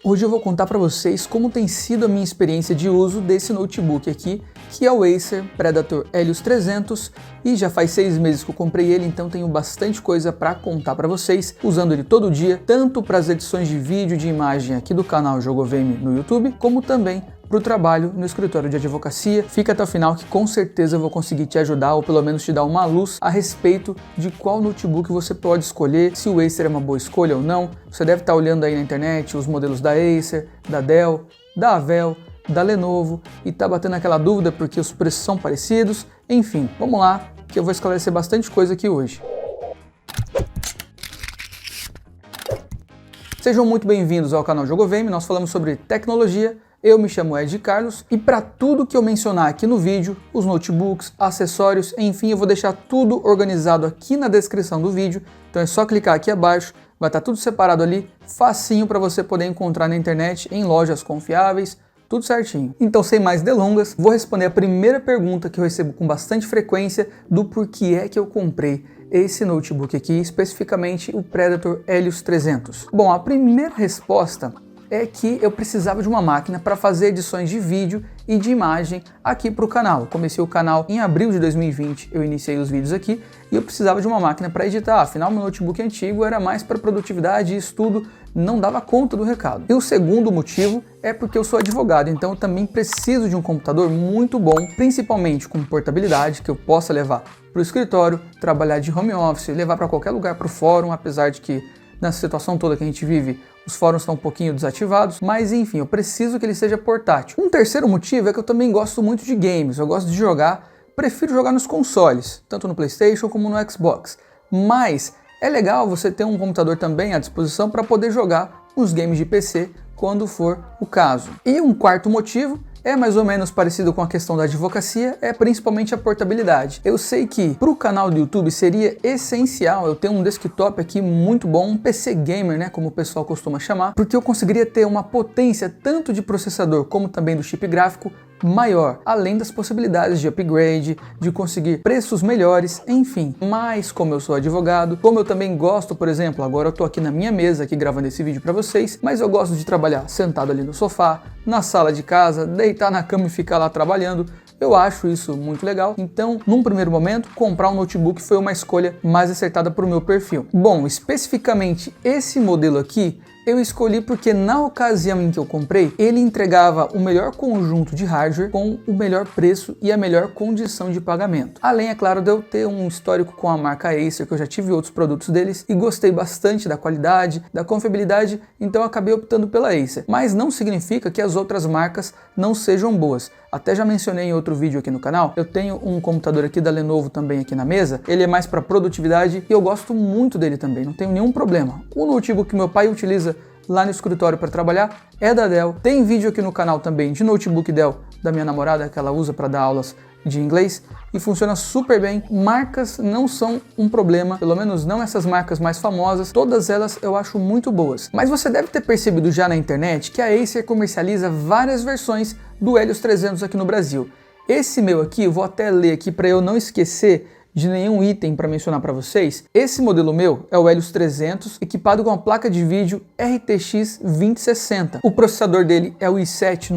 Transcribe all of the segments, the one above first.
Hoje eu vou contar para vocês como tem sido a minha experiência de uso desse notebook aqui, que é o Acer Predator Helios 300, e já faz 6 meses que eu comprei ele, então tenho bastante coisa para contar para vocês, usando ele todo dia, tanto para as edições de vídeo e de imagem aqui do canal Jogoveme no YouTube, como também para o trabalho no escritório de advocacia. Fica até o final que com certeza eu vou conseguir te ajudar, ou pelo menos te dar uma luz a respeito de qual notebook você pode escolher, se o Acer é uma boa escolha ou não. Você deve estar olhando aí na internet os modelos da Acer, da Dell, da Avel, da Lenovo, e tá batendo aquela dúvida porque os preços são parecidos. Enfim, vamos lá que eu vou esclarecer bastante coisa aqui hoje. Sejam muito bem-vindos ao canal Jogoveme. Nós falamos sobre tecnologia. Eu me chamo Ed Carlos e para tudo que eu mencionar aqui no vídeo, os notebooks, acessórios, enfim, eu vou deixar tudo organizado aqui na descrição do vídeo, então é só clicar aqui abaixo, vai estar tudo separado ali, facinho para você poder encontrar na internet, em lojas confiáveis, tudo certinho. Então, sem mais delongas, vou responder a primeira pergunta que eu recebo com bastante frequência do porquê é que eu comprei esse notebook aqui, especificamente o Predator Helios 300. Bom, a primeira resposta é que eu precisava de uma máquina para fazer edições de vídeo e de imagem aqui para o canal. Eu comecei o canal em abril de 2020, eu iniciei os vídeos aqui e eu precisava de uma máquina para editar, afinal meu notebook antigo era mais para produtividade e estudo, não dava conta do recado. E o segundo motivo é porque eu sou advogado, então eu também preciso de um computador muito bom, principalmente com portabilidade, que eu possa levar para o escritório, trabalhar de home office, levar para qualquer lugar, para o fórum, apesar de que nessa situação toda que a gente vive, os fóruns estão um pouquinho desativados, mas enfim, eu preciso que ele seja portátil. Um terceiro motivo é que eu também gosto muito de games, eu gosto de jogar, prefiro jogar nos consoles, tanto no PlayStation como no Xbox, mas é legal você ter um computador também à disposição para poder jogar uns games de PC quando for o caso. E um quarto motivo é mais ou menos parecido com a questão da advocacia, é principalmente a portabilidade. Eu sei que para o canal do YouTube seria essencial eu ter um desktop aqui muito bom, um PC gamer, né, como o pessoal costuma chamar, porque eu conseguiria ter uma potência tanto de processador como também do chip gráfico maior, além das possibilidades de upgrade, de conseguir preços melhores, enfim. Mas como eu sou advogado, como eu também gosto, por exemplo, agora eu tô aqui na minha mesa aqui gravando esse vídeo para vocês, mas eu gosto de trabalhar sentado ali no sofá, na sala de casa, deitar na cama e ficar lá trabalhando. Eu acho isso muito legal, então, num primeiro momento, comprar um notebook foi uma escolha mais acertada para o meu perfil. Bom, especificamente esse modelo aqui, eu escolhi porque na ocasião em que eu comprei, ele entregava o melhor conjunto de hardware com o melhor preço e a melhor condição de pagamento. Além, é claro, de eu ter um histórico com a marca Acer, que eu já tive outros produtos deles e gostei bastante da qualidade, da confiabilidade, então eu acabei optando pela Acer. Mas não significa que as outras marcas não sejam boas. Até já mencionei em outro vídeo aqui no canal, eu tenho um computador aqui da Lenovo também aqui na mesa, ele é mais para produtividade e eu gosto muito dele também, não tenho nenhum problema. O notebook que meu pai utiliza lá no escritório para trabalhar é da Dell. Tem vídeo aqui no canal também de notebook Dell da minha namorada, que ela usa para dar aulas de inglês e funciona super bem. Marcas não são um problema, pelo menos não essas marcas mais famosas, todas elas eu acho muito boas. Mas você deve ter percebido já na internet que a Acer comercializa várias versões do Helios 300 aqui no Brasil. Esse meu aqui, eu vou até ler aqui para eu não esquecer de nenhum item para mencionar para vocês. Esse modelo meu é o Helios 300, equipado com a placa de vídeo RTX 2060. O processador dele é o i7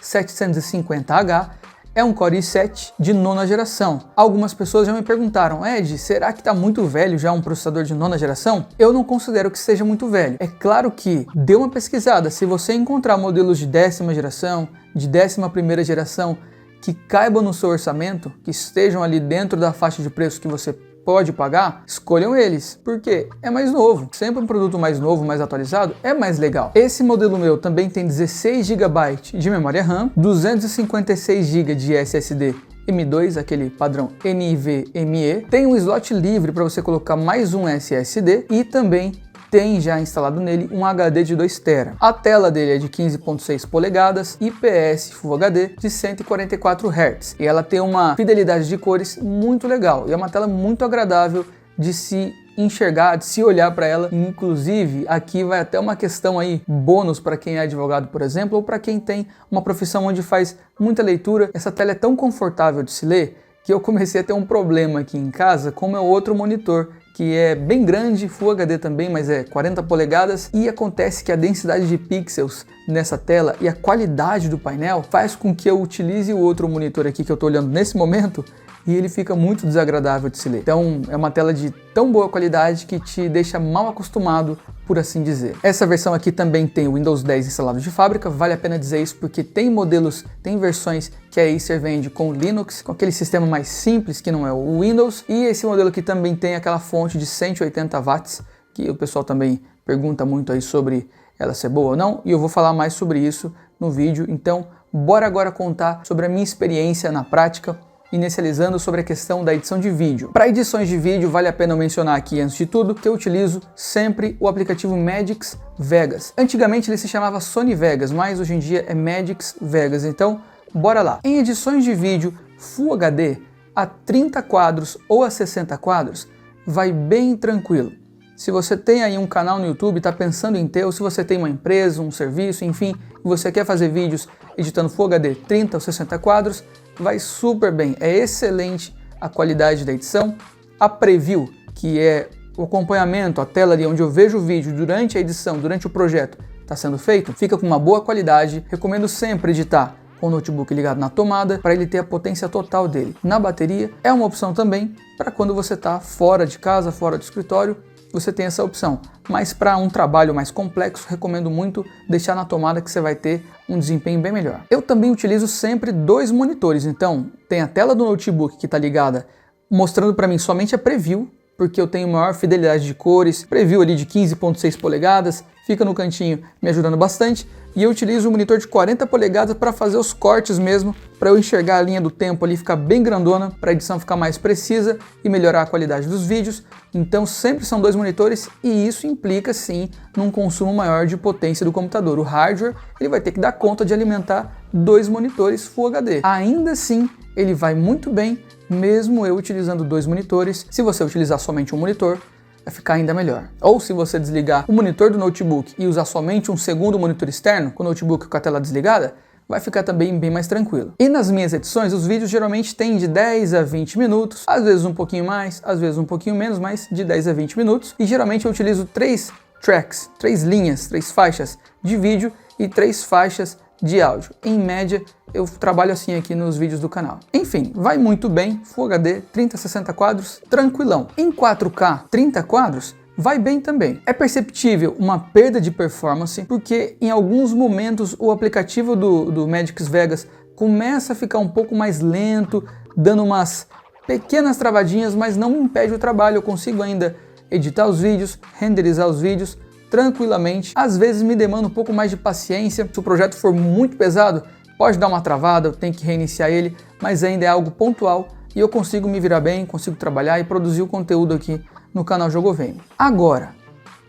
9750H, é um Core i7 de nona geração. Algumas pessoas já me perguntaram, Ed, será que está muito velho já um processador de nona geração? Eu não considero que seja muito velho. É claro que, dê uma pesquisada, se você encontrar modelos de 10ª geração, de 11ª geração, que caibam no seu orçamento, que estejam ali dentro da faixa de preço que você pode pagar, escolham eles, porque é mais novo. Sempre um produto mais novo, mais atualizado, é mais legal. Esse modelo meu também tem 16 GB de memória RAM, 256 GB de SSD M2, aquele padrão NVMe, tem um slot livre para você colocar mais um SSD e também tem já instalado nele um HD de 2 TB. A tela dele é de 15.6 polegadas, IPS Full HD de 144 Hz. E ela tem uma fidelidade de cores muito legal. E é uma tela muito agradável de se enxergar, de se olhar para ela. Inclusive, aqui vai até uma questão aí, bônus para quem é advogado, por exemplo, ou para quem tem uma profissão onde faz muita leitura. Essa tela é tão confortável de se ler que eu comecei a ter um problema aqui em casa com o meu outro monitor, que é bem grande, Full HD também, mas é 40 polegadas, e acontece que a densidade de pixels nessa tela e a qualidade do painel faz com que eu utilize o outro monitor aqui que eu estou olhando nesse momento e ele fica muito desagradável de se ler. Então é uma tela de tão boa qualidade que te deixa mal acostumado, por assim dizer. Essa versão aqui também tem o Windows 10 instalado de fábrica, vale a pena dizer isso porque tem modelos, tem versões que a Acer vende com Linux, com aquele sistema mais simples que não é o Windows, e esse modelo aqui também tem aquela fonte de 180 watts, que o pessoal também pergunta muito aí sobre ela ser boa ou não, e eu vou falar mais sobre isso no vídeo. Então bora agora contar sobre a minha experiência na prática, inicializando sobre a questão da edição de vídeo. Para edições de vídeo, vale a pena mencionar aqui, antes de tudo, que eu utilizo sempre o aplicativo Magix Vegas. Antigamente ele se chamava Sony Vegas, mas hoje em dia é Magix Vegas, então bora lá. Em edições de vídeo Full HD, a 30 quadros ou a 60 quadros, vai bem tranquilo. Se você tem aí um canal no YouTube, está pensando em ter, ou se você tem uma empresa, um serviço, enfim, e você quer fazer vídeos editando Full HD 30 ou 60 quadros, vai super bem, é excelente a qualidade da edição. A preview, que é o acompanhamento, a tela ali onde eu vejo o vídeo durante a edição, durante o projeto está sendo feito, fica com uma boa qualidade. Recomendo sempre editar com o notebook ligado na tomada para ele ter a potência total dele. Na bateria é uma opção também para quando você está fora de casa, fora do escritório, você tem essa opção, mas para um trabalho mais complexo, recomendo muito deixar na tomada que você vai ter um desempenho bem melhor. Eu também utilizo sempre dois monitores, então tem a tela do notebook que está ligada, mostrando para mim somente a preview, porque eu tenho maior fidelidade de cores, preview ali de 15.6 polegadas, fica no cantinho me ajudando bastante, e eu utilizo um monitor de 40 polegadas para fazer os cortes mesmo, para eu enxergar a linha do tempo ali, ficar bem grandona, para a edição ficar mais precisa e melhorar a qualidade dos vídeos. Então sempre são dois monitores e isso implica sim num consumo maior de potência do computador. O hardware ele vai ter que dar conta de alimentar dois monitores Full HD. Ainda assim ele vai muito bem, mesmo eu utilizando dois monitores. Se você utilizar somente um monitor, vai ficar ainda melhor. Ou se você desligar o monitor do notebook e usar somente um segundo monitor externo, com o notebook com a tela desligada, vai ficar também bem mais tranquilo. E nas minhas edições, os vídeos geralmente têm de 10 a 20 minutos, às vezes um pouquinho mais, às vezes um pouquinho menos, mas de 10 a 20 minutos. E geralmente eu utilizo 3 tracks, 3 linhas, 3 faixas de vídeo e 3 faixas de áudio. Em média, eu trabalho assim aqui nos vídeos do canal. Enfim, vai muito bem, Full HD, 30 a 60 quadros, tranquilão. Em 4K, 30 quadros, vai bem também. É perceptível uma perda de performance, porque em alguns momentos o aplicativo do Magix Vegas começa a ficar um pouco mais lento, dando umas pequenas travadinhas, mas não me impede o trabalho. Eu consigo ainda editar os vídeos, renderizar os vídeos tranquilamente. Às vezes me demanda um pouco mais de paciência. Se o projeto for muito pesado, pode dar uma travada, eu tenho que reiniciar ele, mas ainda é algo pontual e eu consigo me virar bem, consigo trabalhar e produzir o conteúdo aqui no canal Jogovem. Agora,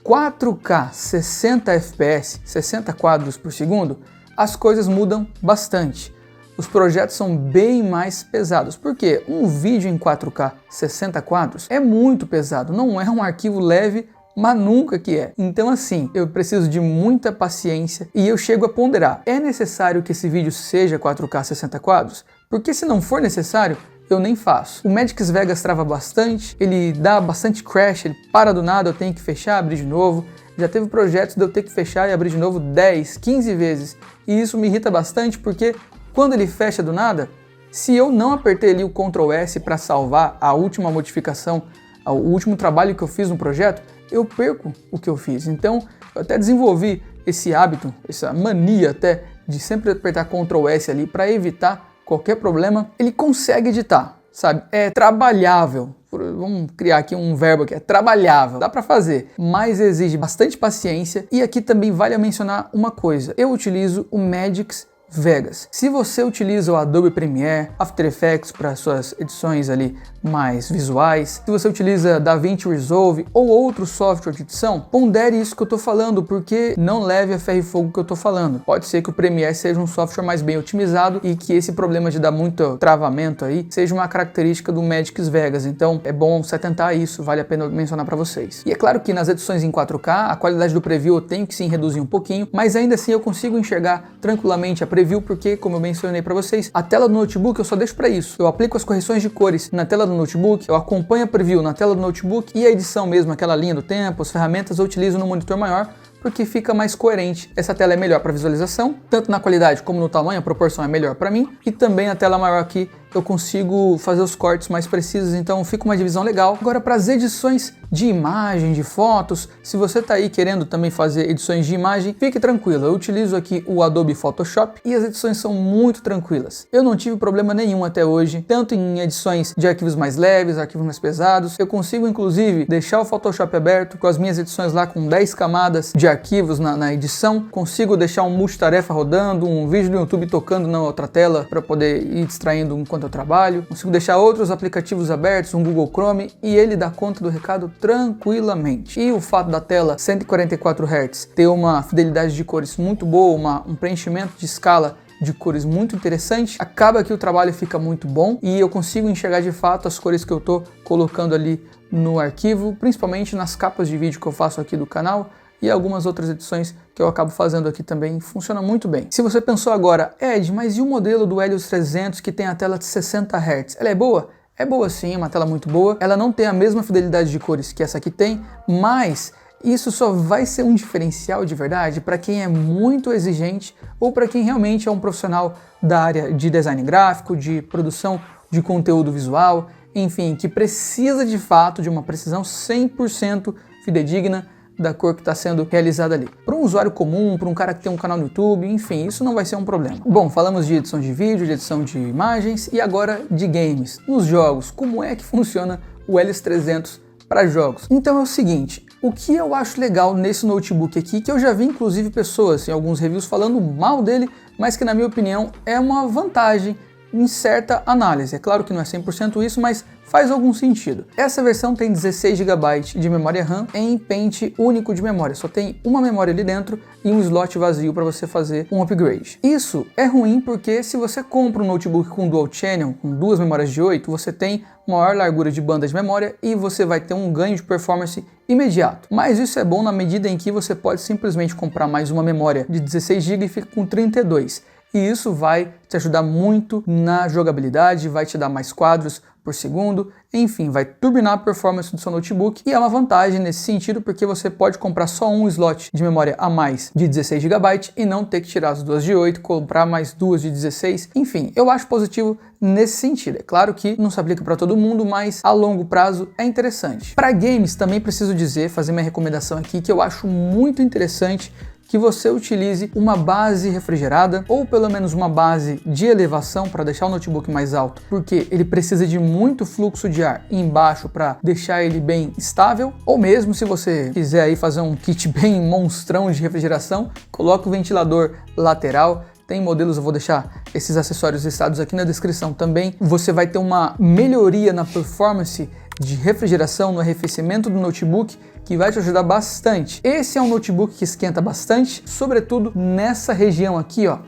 4K 60 FPS, 60 quadros por segundo, as coisas mudam bastante. Os projetos são bem mais pesados, porque um vídeo em 4K 60 quadros é muito pesado, não é um arquivo leve, mas nunca que é. Então assim, eu preciso de muita paciência e eu chego a ponderar, é necessário que esse vídeo seja 4K 60 quadros? Porque se não for necessário, eu nem faço. O Magix Vegas trava bastante, ele dá bastante crash, ele para do nada, eu tenho que fechar, abrir de novo. Já teve projetos de eu ter que fechar e abrir de novo 10, 15 vezes. E isso me irrita bastante porque quando ele fecha do nada, se eu não apertei ali o Ctrl S para salvar a última modificação, o último trabalho que eu fiz no projeto, eu perco o que eu fiz. Então eu até desenvolvi esse hábito, essa mania até de sempre apertar Ctrl S ali para evitar qualquer problema. Ele consegue editar, sabe? É trabalhável. Vamos criar aqui um verbo que é trabalhável, dá para fazer, mas exige bastante paciência. E aqui também vale mencionar uma coisa, eu utilizo o Magix Vegas. Se você utiliza o Adobe Premiere, After Effects para suas edições ali mais visuais, se você utiliza DaVinci Resolve ou outro software de edição, pondere isso que eu estou falando, porque não leve a ferro e fogo que eu estou falando. Pode ser que o Premiere seja um software mais bem otimizado e que esse problema de dar muito travamento aí seja uma característica do Magix Vegas. Então é bom se atentar a isso, vale a pena mencionar para vocês. E é claro que nas edições em 4K, a qualidade do preview eu tenho que sim reduzir um pouquinho, mas ainda assim eu consigo enxergar tranquilamente a preview porque, como eu mencionei para vocês, a tela do notebook eu só deixo para isso. Eu aplico as correções de cores na tela do notebook, eu acompanho a preview na tela do notebook e a edição mesmo, aquela linha do tempo, as ferramentas eu utilizo no monitor maior, porque fica mais coerente. Essa tela é melhor para visualização, tanto na qualidade como no tamanho, a proporção é melhor para mim, e também a tela maior aqui eu consigo fazer os cortes mais precisos, então fica uma divisão legal. Agora, para as edições de imagem, de fotos, se você está aí querendo também fazer edições de imagem, fique tranquilo, eu utilizo aqui o Adobe Photoshop e as edições são muito tranquilas. Eu não tive problema nenhum até hoje, tanto em edições de arquivos mais leves, arquivos mais pesados, eu consigo inclusive deixar o Photoshop aberto com as minhas edições lá com 10 camadas de arquivos na edição, consigo deixar um multitarefa rodando, um vídeo do YouTube tocando na outra tela para poder ir distraindo enquanto eu trabalho, consigo deixar outros aplicativos abertos, um Google Chrome, e ele dá conta do recado tranquilamente. E o fato da tela 144 Hz ter uma fidelidade de cores muito boa, um preenchimento de escala de cores muito interessante, acaba que o trabalho fica muito bom e eu consigo enxergar de fato as cores que eu estou colocando ali no arquivo, principalmente nas capas de vídeo que eu faço aqui do canal, e algumas outras edições que eu acabo fazendo aqui também, funciona muito bem. Se você pensou agora, Ed, mas e o modelo do Helios 300 que tem a tela de 60 Hz? Ela é boa? É boa sim, é uma tela muito boa. Ela não tem a mesma fidelidade de cores que essa aqui tem, mas isso só vai ser um diferencial de verdade para quem é muito exigente ou para quem realmente é um profissional da área de design gráfico, de produção de conteúdo visual, enfim, que precisa de fato de uma precisão 100% fidedigna da cor que está sendo realizada ali. Para um usuário comum, para um cara que tem um canal no YouTube, enfim, isso não vai ser um problema. Bom, falamos de edição de vídeo, de edição de imagens e agora de games. Nos jogos, como é que funciona o Helios 300 para jogos? Então é o seguinte, o que eu acho legal nesse notebook aqui, que eu já vi inclusive pessoas em alguns reviews falando mal dele, mas que na minha opinião é uma vantagem em certa análise. É claro que não é 100% isso, mas faz algum sentido. Essa versão tem 16 GB de memória RAM em pente único de memória. Só tem uma memória ali dentro e um slot vazio para você fazer um upgrade. Isso é ruim porque se você compra um notebook com dual channel, com duas memórias de 8, você tem maior largura de banda de memória e você vai ter um ganho de performance imediato. Mas isso é bom na medida em que você pode simplesmente comprar mais uma memória de 16 GB e fica com 32. E isso vai te ajudar muito na jogabilidade, vai te dar mais quadros por segundo, enfim, vai turbinar a performance do seu notebook e é uma vantagem nesse sentido porque você pode comprar só um slot de memória a mais de 16 GB e não ter que tirar as duas de 8, comprar mais duas de 16, enfim, eu acho positivo nesse sentido. É claro que não se aplica para todo mundo, mas a longo prazo é interessante. Para games também preciso dizer, fazer minha recomendação aqui, que eu acho muito interessante que você utilize uma base refrigerada ou pelo menos uma base de elevação para deixar o notebook mais alto, porque ele precisa de muito fluxo de ar embaixo para deixar ele bem estável, ou mesmo se você quiser aí fazer um kit bem monstrão de refrigeração, coloque o ventilador lateral. Tem modelos, eu vou deixar esses acessórios listados aqui na descrição também. Você vai ter uma melhoria na performance de refrigeração, no arrefecimento do notebook, que vai te ajudar bastante. Esse é um notebook que esquenta bastante, sobretudo nessa região aqui, ó,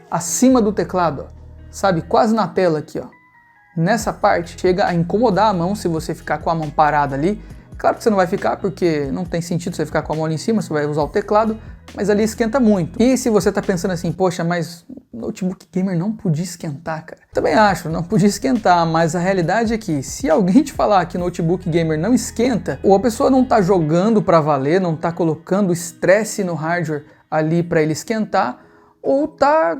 acima do teclado, ó, sabe, quase na tela aqui, ó. Nessa parte chega a incomodar a mão se você ficar com a mão parada ali. Claro que você não vai ficar, porque não tem sentido você ficar com a mão ali em cima, você vai usar o teclado, mas ali esquenta muito. E se você está pensando assim, poxa, mas notebook gamer não podia esquentar, cara. Também acho, não podia esquentar, mas a realidade é que se alguém te falar que notebook gamer não esquenta, ou a pessoa não está jogando para valer, não está colocando estresse no hardware ali para ele esquentar, ou está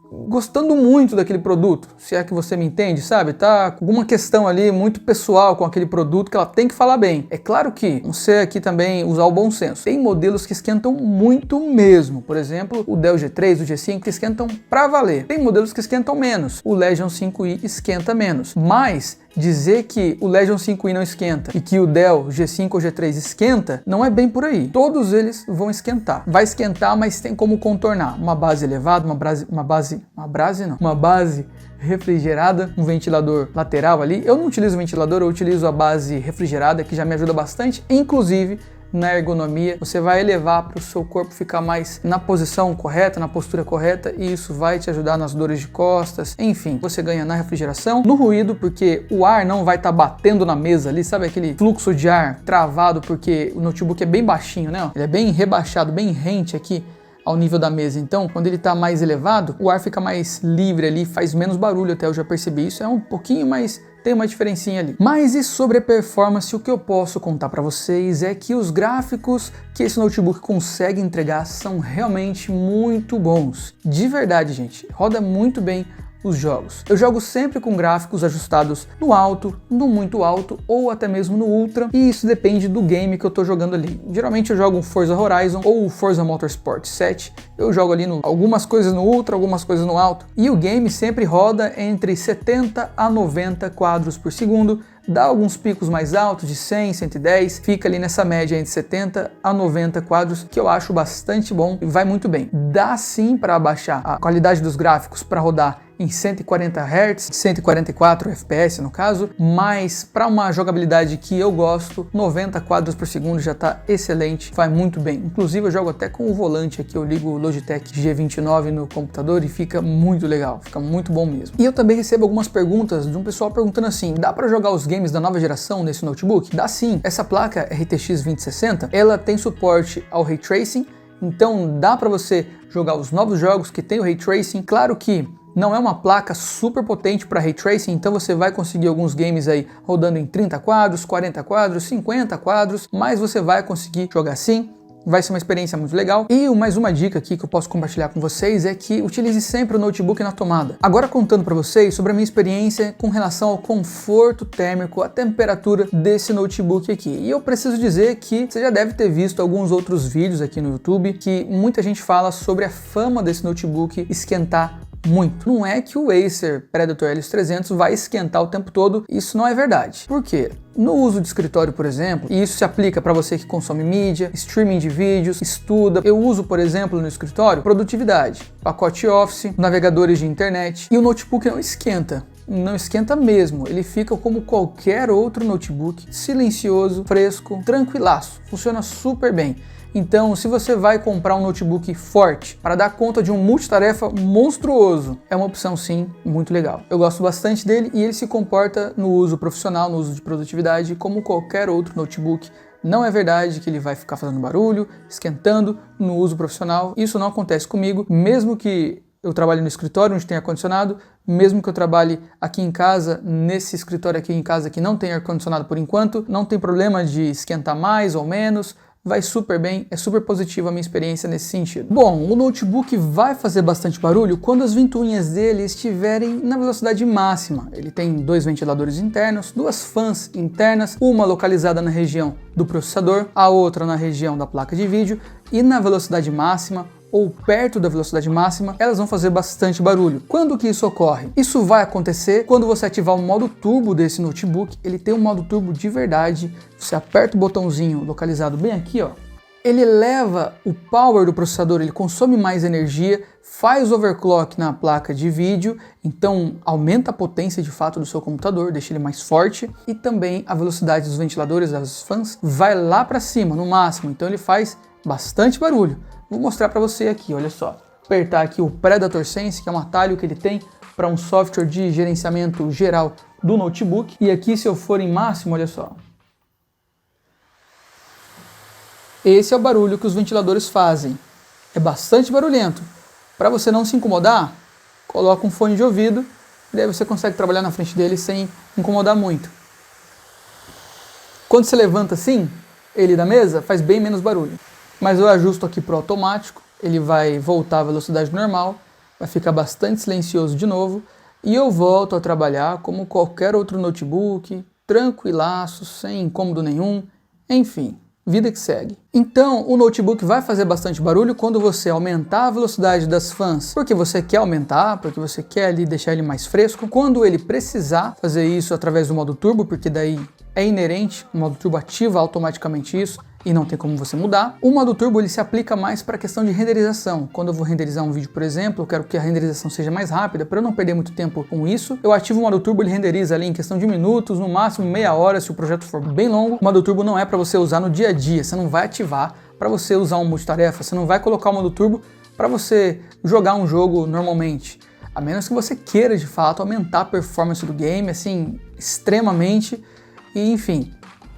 gostando muito daquele produto, se é que você me entende, sabe? Tá com alguma questão ali muito pessoal com aquele produto que ela tem que falar bem. É claro que você aqui também usar o bom senso. Tem modelos que esquentam muito mesmo, por exemplo, o Dell G3, o G5 que esquentam pra valer. Tem modelos que esquentam menos, o Legion 5i esquenta menos, mas dizer que o Legion 5i não esquenta e que o Dell G5 ou G3 esquenta, não é bem por aí. Todos eles vão esquentar. Vai esquentar, mas tem como contornar. Uma base elevada, uma base refrigerada, um ventilador lateral ali. Eu não utilizo ventilador, eu utilizo a base refrigerada, que já me ajuda bastante, inclusive na ergonomia. Você vai elevar para o seu corpo ficar mais na posição correta, na postura correta, e isso vai te ajudar nas dores de costas. Enfim, você ganha na refrigeração, no ruído, porque o ar não vai estar batendo na mesa ali, sabe aquele fluxo de ar travado, porque o notebook é bem baixinho, né? Ele é bem rebaixado, bem rente aqui ao nível da mesa. Então, quando ele está mais elevado, o ar fica mais livre ali, faz menos barulho, até eu já percebi isso. É um pouquinho mais, tem uma diferencinha ali. Mas e sobre a performance, o que eu posso contar para vocês é que os gráficos que esse notebook consegue entregar são realmente muito bons. De verdade, gente, roda muito bem os jogos. Eu jogo sempre com gráficos ajustados no alto, no muito alto ou até mesmo no ultra, e isso depende do game que eu tô jogando ali. Geralmente eu jogo um Forza Horizon ou Forza Motorsport 7, eu jogo ali algumas coisas no ultra, algumas coisas no alto, e o game sempre roda entre 70 a 90 quadros por segundo, dá alguns picos mais altos de 100, 110, fica ali nessa média entre 70 a 90 quadros, que eu acho bastante bom e vai muito bem. Dá sim para abaixar a qualidade dos gráficos para rodar em 140 Hz, 144 FPS no caso, mas para uma jogabilidade que eu gosto, 90 quadros por segundo já está excelente, vai muito bem. Inclusive eu jogo até com o volante aqui, eu ligo o Logitech G29 no computador e fica muito legal, fica muito bom mesmo. E eu também recebo algumas perguntas de um pessoal perguntando assim, dá para jogar os games da nova geração nesse notebook? Dá sim. Essa placa RTX 2060, ela tem suporte ao Ray Tracing, então dá para você jogar os novos jogos que tem o Ray Tracing. Claro que não é uma placa super potente para Ray Tracing, então você vai conseguir alguns games aí rodando em 30 quadros, 40 quadros, 50 quadros, mas você vai conseguir jogar sim. Vai ser uma experiência muito legal. E mais uma dica aqui que eu posso compartilhar com vocês é que utilize sempre o notebook na tomada. Agora contando para vocês sobre a minha experiência com relação ao conforto térmico, a temperatura desse notebook aqui. E eu preciso dizer que você já deve ter visto alguns outros vídeos aqui no YouTube que muita gente fala sobre a fama desse notebook esquentar muito. Não é que o Acer Predator LX300 vai esquentar o tempo todo, isso não é verdade. Por quê? No uso de escritório, por exemplo, e isso se aplica para você que consome mídia, streaming de vídeos, estuda. Eu uso, por exemplo, no escritório, produtividade, pacote Office, navegadores de internet, e o notebook não esquenta. Não esquenta mesmo, ele fica como qualquer outro notebook, silencioso, fresco, tranquilaço, funciona super bem. Então, se você vai comprar um notebook forte para dar conta de um multitarefa monstruoso, é uma opção sim, muito legal. Eu gosto bastante dele e ele se comporta no uso profissional, no uso de produtividade, como qualquer outro notebook. Não é verdade que ele vai ficar fazendo barulho, esquentando no uso profissional. Isso não acontece comigo, mesmo que eu trabalhe no escritório onde tem ar-condicionado, mesmo que eu trabalhe aqui em casa, nesse escritório aqui em casa que não tem ar-condicionado por enquanto, não tem problema de esquentar mais ou menos. Vai super bem, é super positiva a minha experiência nesse sentido. Bom, o notebook vai fazer bastante barulho quando as ventoinhas dele estiverem na velocidade máxima. Ele tem 2 ventiladores internos, 2 fãs internas, uma localizada na região do processador, a outra na região da placa de vídeo, e na velocidade máxima ou perto da velocidade máxima, elas vão fazer bastante barulho. Quando que isso ocorre? Isso vai acontecer quando você ativar o modo turbo desse notebook. Ele tem um modo turbo de verdade. Você aperta o botãozinho localizado bem aqui, ó. Ele eleva o power do processador, ele consome mais energia, faz overclock na placa de vídeo, então aumenta a potência de fato do seu computador, deixa ele mais forte, e também a velocidade dos ventiladores, das fãs, vai lá para cima, no máximo, então ele faz bastante barulho. Vou mostrar para você aqui, olha só. Apertar aqui o Predator Sense, que é um atalho que ele tem para um software de gerenciamento geral do notebook. E aqui, se eu for em máximo, olha só. Esse é o barulho que os ventiladores fazem. É bastante barulhento. Para você não se incomodar, coloca um fone de ouvido, e daí você consegue trabalhar na frente dele sem incomodar muito. Quando você levanta assim, ele da mesa, faz bem menos barulho. Mas eu ajusto aqui para o automático, ele vai voltar à velocidade normal, vai ficar bastante silencioso de novo, e eu volto a trabalhar como qualquer outro notebook, tranquilaço, sem incômodo nenhum, enfim, vida que segue. Então, o notebook vai fazer bastante barulho quando você aumentar a velocidade das fãs, porque você quer aumentar, porque você quer ali deixar ele mais fresco. Quando ele precisar fazer isso através do modo turbo, porque daí é inerente, o modo turbo ativa automaticamente isso, e não tem como você mudar. O modo turbo ele se aplica mais para a questão de renderização. Quando eu vou renderizar um vídeo, por exemplo, eu quero que a renderização seja mais rápida, para eu não perder muito tempo com isso. Eu ativo o modo turbo, ele renderiza ali em questão de minutos, no máximo meia hora, se o projeto for bem longo. O modo turbo não é para você usar no dia a dia, você não vai ativar para você usar um multitarefa, você não vai colocar o modo turbo para você jogar um jogo normalmente. A menos que você queira, de fato, aumentar a performance do game, assim, extremamente, e enfim.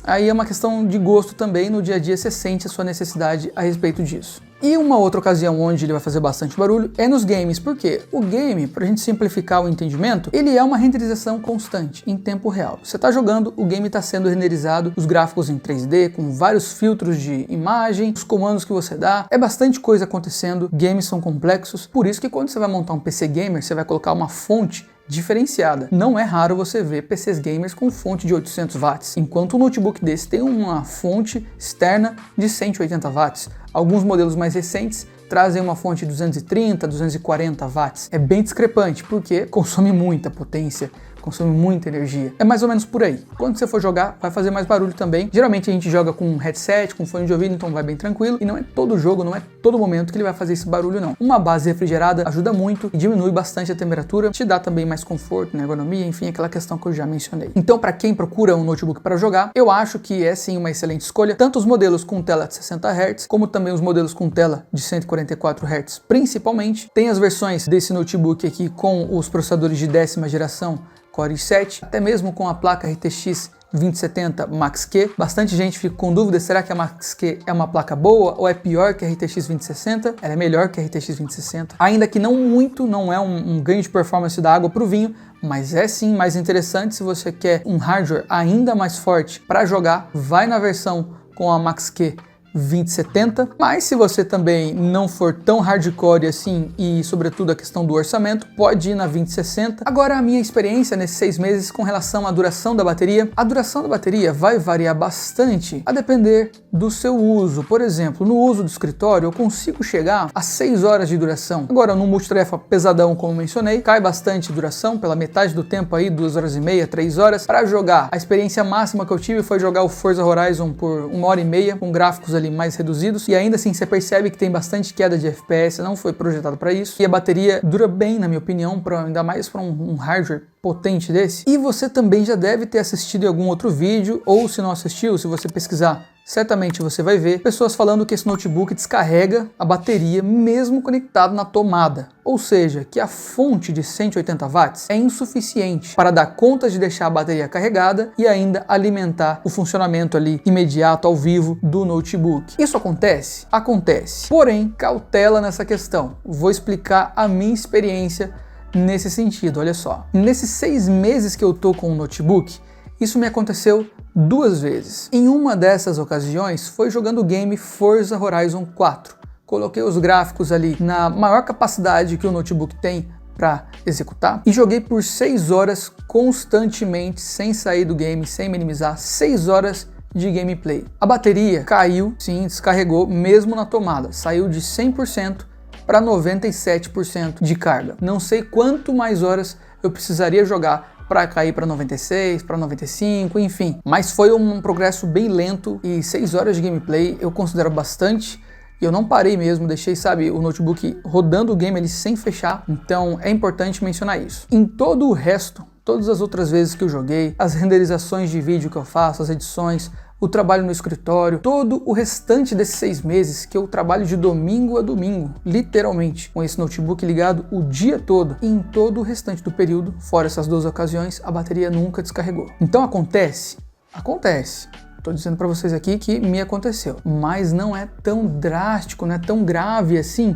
Aí é uma questão de gosto também, no dia a dia você sente a sua necessidade a respeito disso. E uma outra ocasião onde ele vai fazer bastante barulho é nos games, porque o game, para a gente simplificar o entendimento, ele é uma renderização constante, em tempo real. Você está jogando, o game está sendo renderizado, os gráficos em 3D, com vários filtros de imagem, os comandos que você dá, é bastante coisa acontecendo, games são complexos, por isso que quando você vai montar um PC gamer, você vai colocar uma fonte diferenciada. Não é raro você ver PCs gamers com fonte de 800 watts, enquanto um notebook desse tem uma fonte externa de 180 watts. Alguns modelos mais recentes trazem uma fonte de 230, 240 watts. É bem discrepante, porque consome muita potência, consome muita energia. É mais ou menos por aí. Quando você for jogar, vai fazer mais barulho também. Geralmente a gente joga com headset, com fone de ouvido, então vai bem tranquilo. E não é todo jogo, não é todo momento que ele vai fazer esse barulho, não. Uma base refrigerada ajuda muito e diminui bastante a temperatura, te dá também mais conforto, ergonomia, enfim, aquela questão que eu já mencionei. Então, para quem procura um notebook para jogar, eu acho que é sim uma excelente escolha. Tanto os modelos com tela de 60 Hz, como também os modelos com tela de 144 Hz, principalmente. Tem as versões desse notebook aqui com os processadores de 10ª geração, Core i7, até mesmo com a placa RTX 2070 Max-Q. Bastante gente fica com dúvida, será que a Max-Q é uma placa boa ou é pior que a RTX 2060? Ela é melhor que a RTX 2060, ainda que não muito, não é um ganho de performance da água para o vinho, mas é sim mais interessante. Se você quer um hardware ainda mais forte para jogar, vai na versão com a Max-Q 2070, mas se você também não for tão hardcore assim e sobretudo a questão do orçamento, pode ir na 2060. Agora, a minha experiência nesses 6 meses com relação à duração da bateria, a duração da bateria vai variar bastante a depender do seu uso. Por exemplo, no uso do escritório eu consigo chegar a 6 horas de duração. Agora, no multitarefa pesadão, como mencionei, cai bastante duração, pela metade do tempo aí, 2 horas e meia, 3 horas. Para jogar, a experiência máxima que eu tive foi jogar o Forza Horizon por 1 hora e meia, com gráficos ali mais reduzidos, e ainda assim você percebe que tem bastante queda de FPS, não foi projetado para isso, e a bateria dura bem, na minha opinião, ainda mais para um hardware potente desse. E você também já deve ter assistido em algum outro vídeo, ou se não assistiu, se você pesquisar, certamente você vai ver pessoas falando que esse notebook descarrega a bateria mesmo conectado na tomada. Ou seja, que a fonte de 180 watts é insuficiente para dar conta de deixar a bateria carregada e ainda alimentar o funcionamento ali imediato, ao vivo, do notebook. Isso acontece? Acontece. Porém, cautela nessa questão. Vou explicar a minha experiência nesse sentido, olha só. Nesses 6 meses que eu tô com o notebook, isso me aconteceu 2 vezes. Em uma dessas ocasiões foi jogando o game Forza Horizon 4. Coloquei os gráficos ali na maior capacidade que o notebook tem para executar e joguei por 6 horas constantemente, sem sair do game, sem minimizar, 6 horas de gameplay. A bateria caiu, sim, descarregou mesmo na tomada, saiu de 100% para 97% de carga. Não sei quanto mais horas eu precisaria jogar para cair para 96, para 95, enfim. Mas foi um progresso bem lento e 6 horas de gameplay eu considero bastante. E eu não parei mesmo, deixei, sabe, o notebook rodando o game ali sem fechar. Então é importante mencionar isso. Em todo o resto, todas as outras vezes que eu joguei, as renderizações de vídeo que eu faço, as edições, o trabalho no escritório, todo o restante desses 6 meses que eu trabalho de domingo a domingo, literalmente, com esse notebook ligado o dia todo, e em todo o restante do período, fora essas 2 ocasiões, a bateria nunca descarregou. Então acontece? Acontece. Tô dizendo para vocês aqui que me aconteceu, mas não é tão drástico, não é tão grave assim,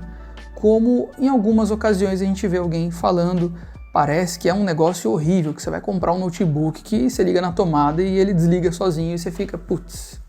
como em algumas ocasiões a gente vê alguém falando. Parece que é um negócio horrível, que você vai comprar um notebook que você liga na tomada e ele desliga sozinho e você fica, putz,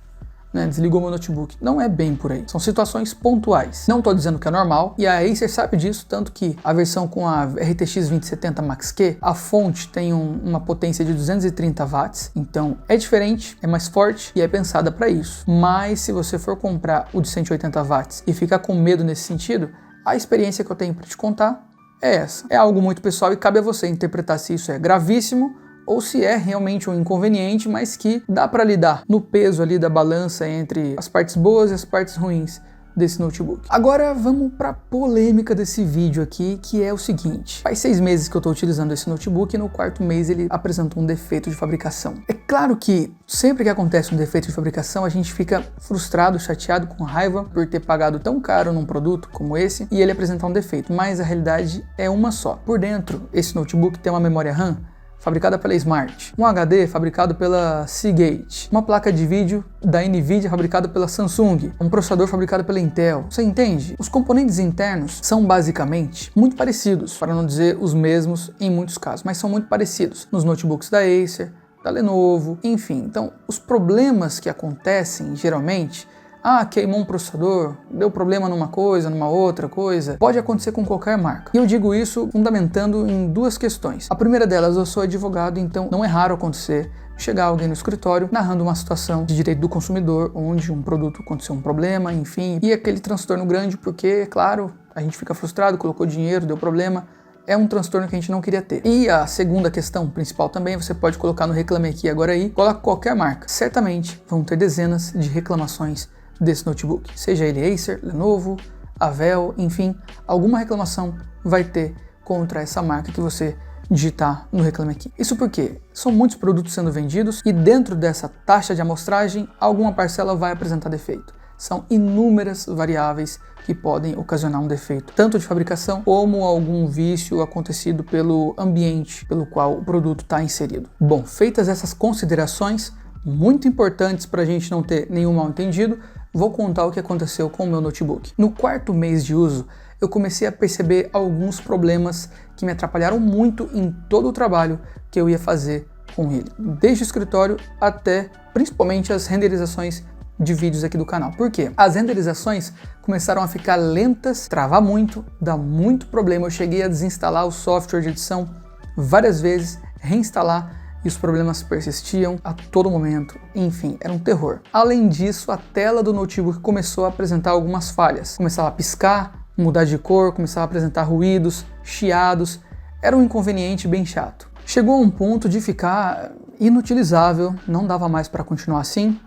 né, desligou meu notebook. Não é bem por aí, são situações pontuais. Não tô dizendo que é normal, e a Acer sabe disso, tanto que a versão com a RTX 2070 Max-Q, a fonte tem uma potência de 230 watts, então é diferente, é mais forte e é pensada para isso. Mas se você for comprar o de 180 watts e ficar com medo nesse sentido, a experiência que eu tenho para te contar é essa. É algo muito pessoal e cabe a você interpretar se isso é gravíssimo ou se é realmente um inconveniente, mas que dá para lidar no peso ali da balança entre as partes boas e as partes ruins desse notebook. Agora vamos para a polêmica desse vídeo aqui, que é o seguinte. Faz 6 meses que eu estou utilizando esse notebook e no 4º mês ele apresentou um defeito de fabricação. É claro que sempre que acontece um defeito de fabricação a gente fica frustrado, chateado, com raiva por ter pagado tão caro num produto como esse e ele apresentar um defeito, mas a realidade é uma só. Por dentro, esse notebook tem uma memória RAM fabricada pela Smart, um HD fabricado pela Seagate, uma placa de vídeo da Nvidia fabricada pela Samsung, um processador fabricado pela Intel. Você entende? Os componentes internos são basicamente muito parecidos, para não dizer os mesmos em muitos casos, mas são muito parecidos nos notebooks da Acer, da Lenovo, enfim. Então, os problemas que acontecem geralmente, queimou um processador, deu problema numa coisa, numa outra coisa, pode acontecer com qualquer marca. E eu digo isso fundamentando em duas questões. A primeira delas, eu sou advogado, então não é raro acontecer chegar alguém no escritório narrando uma situação de direito do consumidor, onde um produto aconteceu um problema, enfim, e aquele transtorno grande, porque, claro, a gente fica frustrado, colocou dinheiro, deu problema, é um transtorno que a gente não queria ter. E a segunda questão principal também, você pode colocar no Reclame Aqui Agora Aí, coloca qualquer marca. Certamente vão ter dezenas de reclamações desse notebook, seja ele Acer, Lenovo, Avel, enfim, alguma reclamação vai ter contra essa marca que você digitar no Reclame Aqui. Isso porque são muitos produtos sendo vendidos e dentro dessa taxa de amostragem, alguma parcela vai apresentar defeito. São inúmeras variáveis que podem ocasionar um defeito, tanto de fabricação como algum vício acontecido pelo ambiente pelo qual o produto está inserido. Bom, feitas essas considerações, muito importantes para a gente não ter nenhum mal-entendido, vou contar o que aconteceu com o meu notebook. No 4º mês de uso, eu comecei a perceber alguns problemas que me atrapalharam muito em todo o trabalho que eu ia fazer com ele, desde o escritório até principalmente as renderizações de vídeos aqui do canal. Por quê? As renderizações começaram a ficar lentas, travar muito, dar muito problema. Eu cheguei a desinstalar o software de edição várias vezes, reinstalar, e os problemas persistiam a todo momento. Enfim, era um terror. Além disso, a tela do notebook começou a apresentar algumas falhas. Começava a piscar, mudar de cor, começava a apresentar ruídos, chiados. Era um inconveniente bem chato. Chegou a um ponto de ficar inutilizável, não dava mais para continuar assim.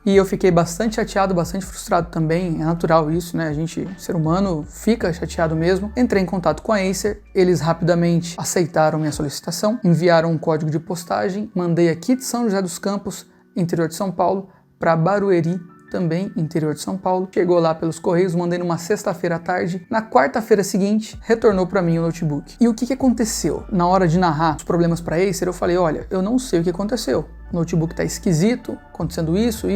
E eu fiquei bastante chateado, bastante frustrado também, é natural isso, né? A gente, ser humano, fica chateado mesmo. Entrei em contato com a Acer, eles rapidamente aceitaram minha solicitação, enviaram um código de postagem, mandei aqui de São José dos Campos, interior de São Paulo, para Barueri, também interior de São Paulo. Chegou lá pelos correios, mandei numa sexta-feira à tarde. Na quarta-feira seguinte, retornou para mim o notebook. E o que aconteceu? Na hora de narrar os problemas para a Acer, eu falei, olha, eu não sei o que aconteceu. O notebook tá esquisito, acontecendo isso.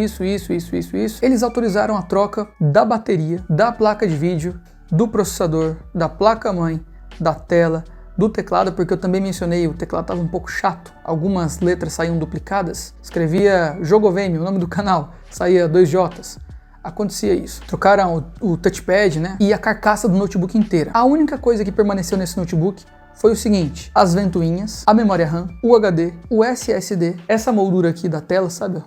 Eles autorizaram a troca da bateria, da placa de vídeo, do processador, da placa-mãe, da tela, do teclado, porque eu também mencionei, o teclado estava um pouco chato, algumas letras saíam duplicadas, escrevia Jogoveme, o nome do canal, saía 2 J's. Acontecia isso. Trocaram o touchpad, né? E a carcaça do notebook inteira. A única coisa que permaneceu nesse notebook foi o seguinte, as ventoinhas, a memória RAM, o HD, o SSD, essa moldura aqui da tela, sabe?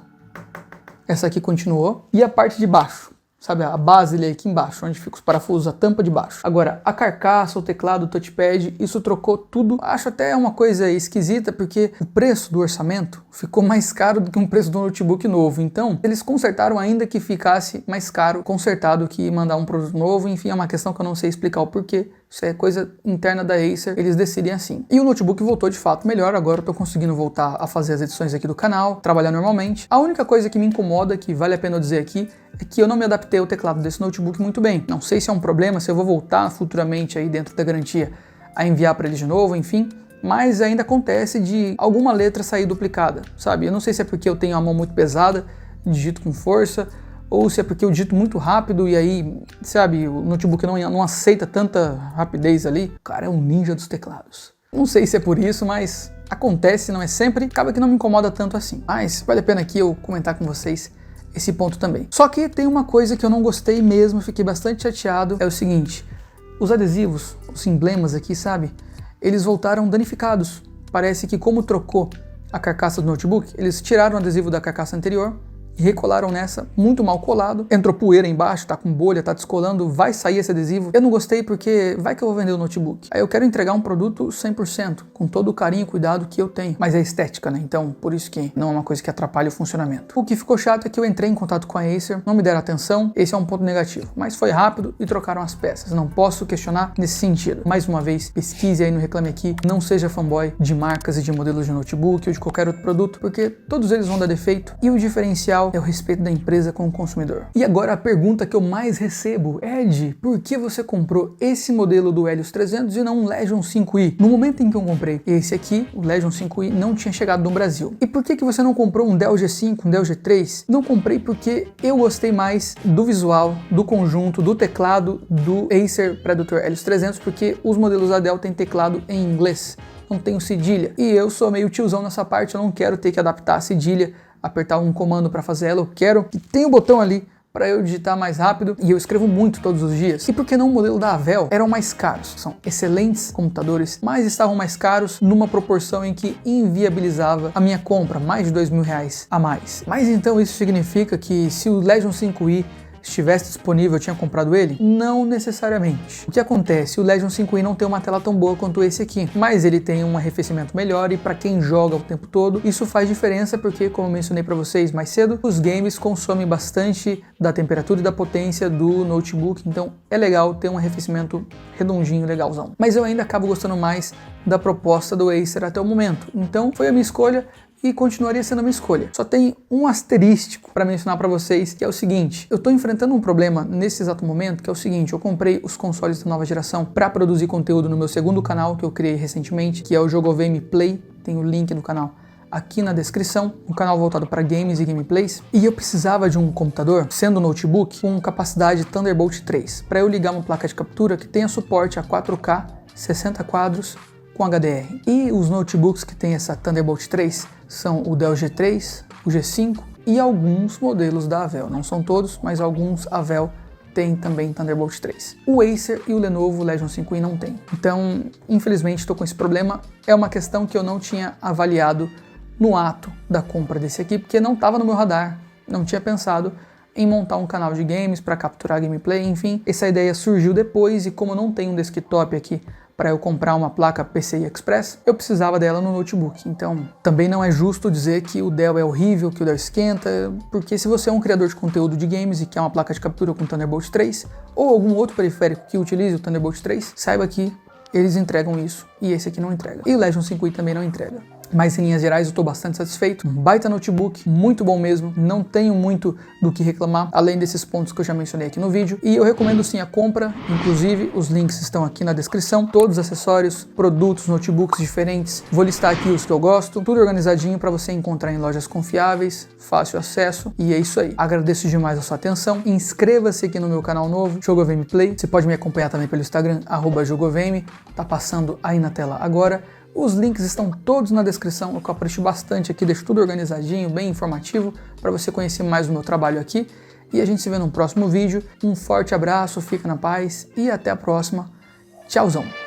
Essa aqui continuou. E a parte de baixo, sabe? A base ali aqui embaixo, onde fica os parafusos, a tampa de baixo. Agora, a carcaça, o teclado, o touchpad, isso trocou tudo. Acho até uma coisa esquisita, porque o preço do orçamento ficou mais caro do que um preço do notebook novo. Então, eles consertaram ainda que ficasse mais caro consertado que mandar um produto novo. Enfim, é uma questão que eu não sei explicar o porquê. Isso é coisa interna da Acer, eles decidem assim. E o notebook voltou de fato melhor, agora eu tô conseguindo voltar a fazer as edições aqui do canal, trabalhar normalmente. A única coisa que me incomoda, que vale a pena eu dizer aqui, é que eu não me adaptei ao teclado desse notebook muito bem. Não sei se é um problema, se eu vou voltar futuramente aí dentro da garantia a enviar para eles de novo, enfim. Mas ainda acontece de alguma letra sair duplicada, sabe? Eu não sei se é porque eu tenho a mão muito pesada, digito com força, ou se é porque eu digito muito rápido e aí, sabe, o notebook não aceita tanta rapidez ali. O cara é um ninja dos teclados. Não sei se é por isso, mas acontece, não é sempre. Acaba que não me incomoda tanto assim. Mas vale a pena aqui eu comentar com vocês esse ponto também. Só que tem uma coisa que eu não gostei mesmo, fiquei bastante chateado, é o seguinte, os adesivos, os emblemas aqui, sabe, eles voltaram danificados. Parece que como trocou a carcaça do notebook, eles tiraram o adesivo da carcaça anterior e recolaram nessa, muito mal colado, entrou poeira embaixo, tá com bolha, tá descolando, vai sair esse adesivo. Eu não gostei porque vai que eu vou vender o notebook. Aí eu quero entregar um produto 100%, com todo o carinho e cuidado que eu tenho. Mas é estética, né? Então, por isso que não é uma coisa que atrapalha o funcionamento. O que ficou chato é que eu entrei em contato com a Acer, não me deram atenção, esse é um ponto negativo. Mas foi rápido e trocaram as peças. Não posso questionar nesse sentido. Mais uma vez, pesquise aí no Reclame Aqui, não seja fanboy de marcas e de modelos de notebook ou de qualquer outro produto, porque todos eles vão dar defeito e o diferencial é o respeito da empresa com o consumidor. E agora a pergunta que eu mais recebo: Ed, por que você comprou esse modelo do Helios 300 e não um Legion 5i? No momento em que eu comprei esse aqui, o Legion 5i não tinha chegado no Brasil. E por que você não comprou um Dell G5, um Dell G3? Não comprei porque eu gostei mais do visual, do conjunto, do teclado do Acer Predator Helios 300, porque os modelos da Dell têm teclado em inglês, não tenho cedilha. E eu sou meio tiozão nessa parte, eu não quero ter que adaptar a cedilha, apertar um comando para fazer ela, eu quero que tenha o botão ali para eu digitar mais rápido, e eu escrevo muito todos os dias. E por que não o modelo da Avel? Eram mais caros, são excelentes computadores, mas estavam mais caros numa proporção em que inviabilizava a minha compra, mais de R$2.000 a mais. Mas então isso significa que se o Legion 5i estivesse disponível, eu tinha comprado ele? Não necessariamente. O que acontece? O Legion 5i não tem uma tela tão boa quanto esse aqui, mas ele tem um arrefecimento melhor, e para quem joga o tempo todo, isso faz diferença, porque, como eu mencionei para vocês mais cedo, os games consomem bastante da temperatura e da potência do notebook, então é legal ter um arrefecimento redondinho, legalzão. Mas eu ainda acabo gostando mais da proposta do Acer até o momento, então foi a minha escolha e continuaria sendo a minha escolha. Só tem um asterístico para mencionar para vocês, que é o seguinte: eu estou enfrentando um problema nesse exato momento, que é o seguinte: eu comprei os consoles da nova geração para produzir conteúdo no meu segundo canal, que eu criei recentemente, que é o Jogoveme Play, tem o link do canal aqui na descrição, um canal voltado para games e gameplays, e eu precisava de um computador, sendo notebook, com capacidade Thunderbolt 3, para eu ligar uma placa de captura que tenha suporte a 4K, 60 quadros, com HDR. E os notebooks que tem essa Thunderbolt 3 são o Dell G3, o G5 e alguns modelos da Avel. Não são todos, mas alguns Avel tem também Thunderbolt 3. O Acer e o Lenovo Legion 5i não tem. Então, infelizmente, estou com esse problema. É uma questão que eu não tinha avaliado no ato da compra desse aqui, porque não estava no meu radar, não tinha pensado em montar um canal de games para capturar gameplay, enfim. Essa ideia surgiu depois, e como eu não tenho um desktop aqui para eu comprar uma placa PCI Express, eu precisava dela no notebook. Então, também não é justo dizer que o Dell é horrível, que o Dell esquenta, porque se você é um criador de conteúdo de games e quer uma placa de captura com Thunderbolt 3, ou algum outro periférico que utilize o Thunderbolt 3, saiba que eles entregam isso, e esse aqui não entrega. E o Legion 5i também não entrega. Mas em linhas gerais eu estou bastante satisfeito. Um baita notebook, muito bom mesmo, não tenho muito do que reclamar, além desses pontos que eu já mencionei aqui no vídeo. E eu recomendo sim a compra, inclusive os links estão aqui na descrição, todos os acessórios, produtos, notebooks diferentes. Vou listar aqui os que eu gosto, tudo organizadinho para você encontrar em lojas confiáveis, fácil acesso, e é isso aí. Agradeço demais a sua atenção, inscreva-se aqui no meu canal novo, Jogoveme Play. Você pode me acompanhar também pelo Instagram, @Jogoveme, tá passando aí na tela agora. Os links estão todos na descrição, eu capricho bastante aqui, deixo tudo organizadinho, bem informativo, para você conhecer mais o meu trabalho aqui. E a gente se vê no próximo vídeo. Um forte abraço, fica na paz e até a próxima. Tchauzão!